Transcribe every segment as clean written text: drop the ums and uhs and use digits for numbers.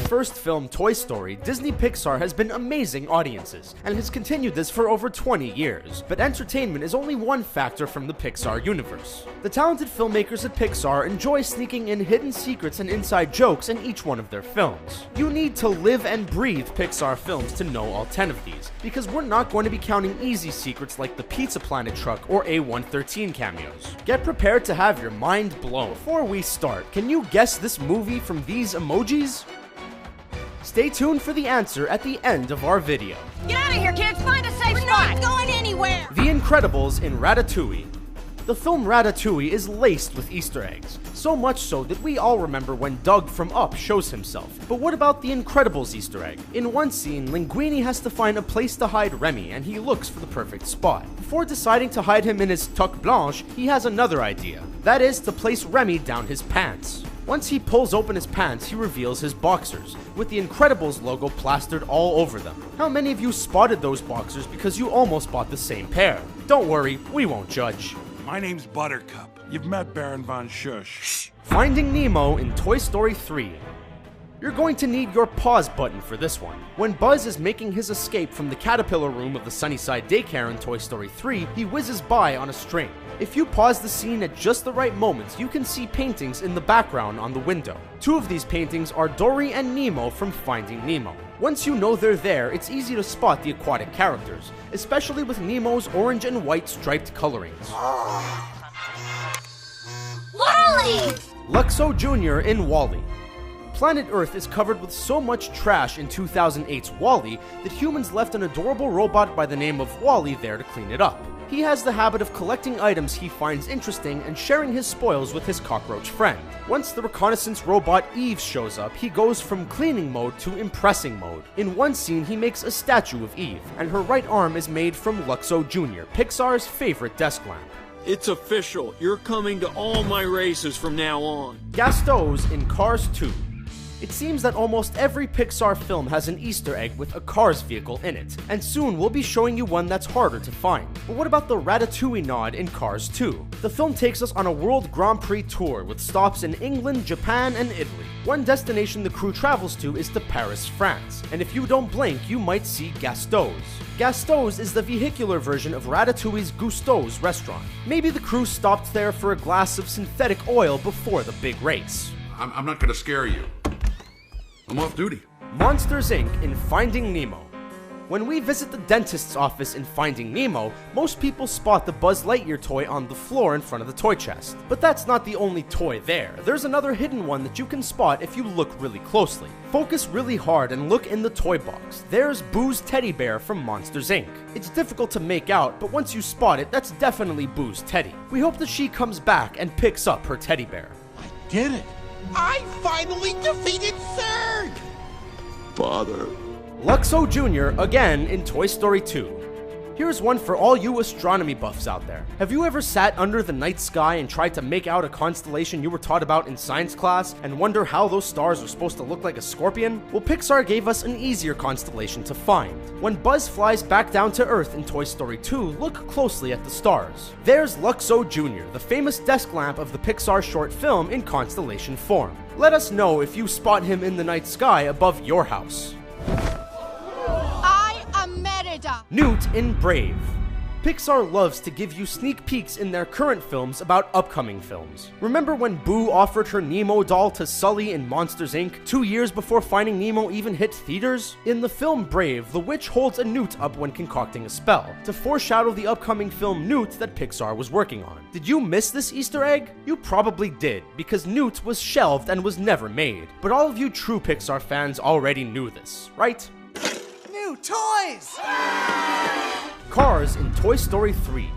first film, Toy Story, Disney Pixar has been amazing audiences, and has continued this for over 20 years, but entertainment is only one factor from the Pixar universe. The talented filmmakers at Pixar enjoy sneaking in hidden secrets and inside jokes in each one of their films. You need to live and breathe Pixar films to know all 10 of these, because we're not going to be counting easy secrets like the Pizza Planet truck or A113 cameos. Get prepared to have your mind blown. Before we start, can you guess this movie from these emojis? Stay tuned for the answer at the end of our video. Get out of here, kids! Find a safe spot! We're not going anywhere! The Incredibles in Ratatouille. The film Ratatouille is laced with Easter eggs, so much so that we all remember when Doug from Up shows himself. But what about the Incredibles Easter egg? In one scene, Linguini has to find a place to hide Remy, and he looks for the perfect spot. Before deciding to hide him in his tuque blanche, he has another idea. That is to place Remy down his pants. Once he pulls open his pants, he reveals his boxers, with the Incredibles logo plastered all over them. How many of you spotted those boxers because you almost bought the same pair? Don't worry, we won't judge. My name's Buttercup. You've met Baron von Schusch. Finding Nemo in Toy Story 3. You're going to need your pause button for this one. When Buzz is making his escape from the caterpillar room of the Sunnyside Daycare in Toy Story 3, he whizzes by on a string. If you pause the scene at just the right moments, you can see paintings in the background on the window. Two of these paintings are Dory and Nemo from Finding Nemo. Once you know they're there, it's easy to spot the aquatic characters, especially with Nemo's orange and white striped colorings. Wally! Luxo Jr. in WALL-E. Planet Earth is covered with so much trash in 2008's WALL-E that humans left an adorable robot by the name of Wally there to clean it up. He has the habit of collecting items he finds interesting and sharing his spoils with his cockroach friend. Once the reconnaissance robot Eve shows up, he goes from cleaning mode to impressing mode. In one scene, he makes a statue of Eve, and her right arm is made from Luxo Jr., Pixar's favorite desk lamp. It's official. You're coming to all my races from now on. Gastows in Cars 2. It seems that almost every Pixar film has an Easter egg with a Cars vehicle in it, and soon we'll be showing you one that's harder to find. But what about the Ratatouille nod in Cars 2? The film takes us on a World Grand Prix tour with stops in England, Japan, and Italy. One destination the crew travels to is to Paris, France, and if you don't blink, you might see Gastows. Gastows is the vehicular version of Ratatouille's Gusteau's restaurant. Maybe the crew stopped there for a glass of synthetic oil before the big race. I'm not gonna scare you. I'm off duty. Monsters Inc. in Finding Nemo. When we visit the dentist's office in Finding Nemo, most people spot the Buzz Lightyear toy on the floor in front of the toy chest. But that's not the only toy there. There's another hidden one that you can spot if you look really closely. Focus really hard and look in the toy box. There's Boo's teddy bear from Monsters Inc. It's difficult to make out, but once you spot it, that's definitely Boo's teddy. We hope that she comes back and picks up her teddy bear. I did it. I finally defeated Zurg! Father. Luxo Jr. again in Toy Story 2. Here's one for all you astronomy buffs out there. Have you ever sat under the night sky and tried to make out a constellation you were taught about in science class and wonder how those stars are supposed to look like a scorpion? Well, Pixar gave us an easier constellation to find. When Buzz flies back down to Earth in Toy Story 2, look closely at the stars. There's Luxo Jr., the famous desk lamp of the Pixar short film in constellation form. Let us know if you spot him in the night sky above your house. Newt in Brave. Pixar loves to give you sneak peeks in their current films about upcoming films. Remember when Boo offered her Nemo doll to Sully in Monsters Inc. 2 years before Finding Nemo even hit theaters? In the film Brave, the witch holds a newt up when concocting a spell, to foreshadow the upcoming film Newt that Pixar was working on. Did you miss this Easter egg? You probably did, because Newt was shelved and was never made. But all of you true Pixar fans already knew this, right? New toys! Cars in Toy Story 3.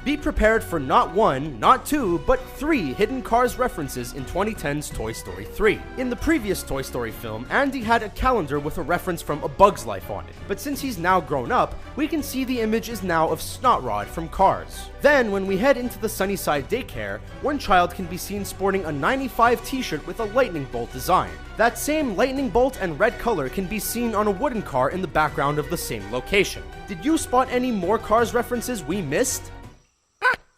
Be prepared for not one, not two, but 3 hidden Cars references in 2010's Toy Story 3. In the previous Toy Story film, Andy had a calendar with a reference from A Bug's Life on it, but since he's now grown up, we can see the image is now of Snotrod from Cars. Then, when we head into the Sunnyside Daycare, one child can be seen sporting a 95 t-shirt with a lightning bolt design. That same lightning bolt and red color can be seen on a wooden car in the background of the same location. Did you spot any more Cars references we missed?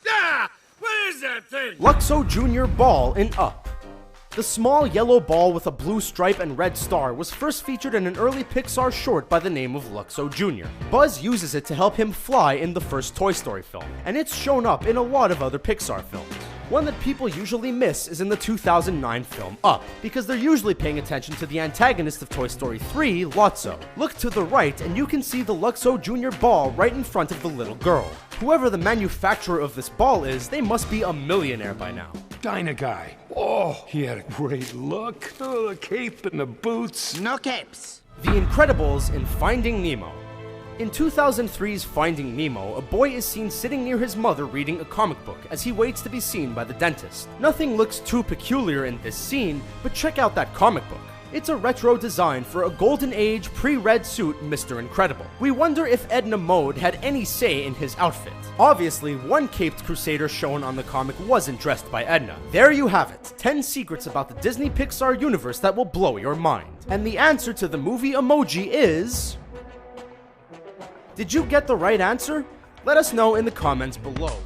Ah! What is that thing? Luxo Jr. Ball in Up. The small yellow ball with a blue stripe and red star was first featured in an early Pixar short by the name of Luxo Jr. Buzz uses it to help him fly in the first Toy Story film, and it's shown up in a lot of other Pixar films. One that people usually miss is in the 2009 film Up, because they're usually paying attention to the antagonist of Toy Story 3, Lotso. Look to the right and you can see the Luxo Jr. ball right in front of the little girl. Whoever the manufacturer of this ball is, they must be a millionaire by now. Dinah guy. Oh, he had a great look. Oh, the cape and the boots. No capes. The Incredibles in Finding Nemo. In 2003's Finding Nemo, a boy is seen sitting near his mother reading a comic book as he waits to be seen by the dentist. Nothing looks too peculiar in this scene, but check out that comic book. It's a retro design for a golden age pre-red suit Mr. Incredible. We wonder if Edna Mode had any say in his outfit. Obviously, one caped crusader shown on the comic wasn't dressed by Edna. There you have it, 10 secrets about the Disney Pixar universe that will blow your mind. And the answer to the movie emoji is... Did you get the right answer? Let us know in the comments below.